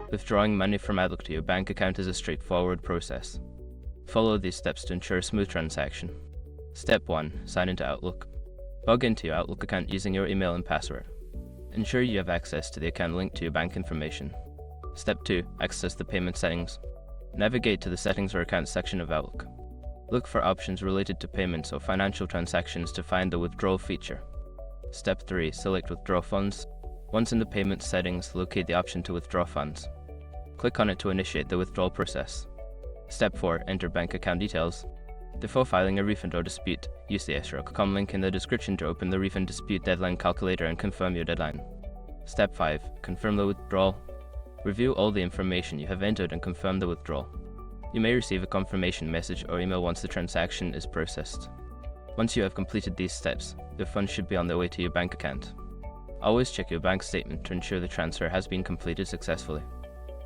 Withdrawing money from Outlook to your bank account is a straightforward process. Follow these steps to ensure a smooth transaction. Step 1. Sign into Outlook. Log into your Outlook account using your email and password. Ensure you have access to the account linked to your bank information. Step 2. Access the payment settings. Navigate to the Settings or Accounts section of Outlook. Look for options related to payments or financial transactions to find the withdrawal feature. Step 3. Select Withdraw Funds. Once in the payment settings, locate the option to withdraw funds. Click on it to initiate the withdrawal process. Step 4. Enter bank account details. Before filing a refund or dispute, use the escrow.com link in the description to open the refund dispute deadline calculator and confirm your deadline. Step 5. Confirm the withdrawal. Review all the information you have entered and confirm the withdrawal. You may receive a confirmation message or email once the transaction is processed. Once you have completed these steps, the funds should be on their way to your bank account. Always check your bank statement to ensure the transfer has been completed successfully.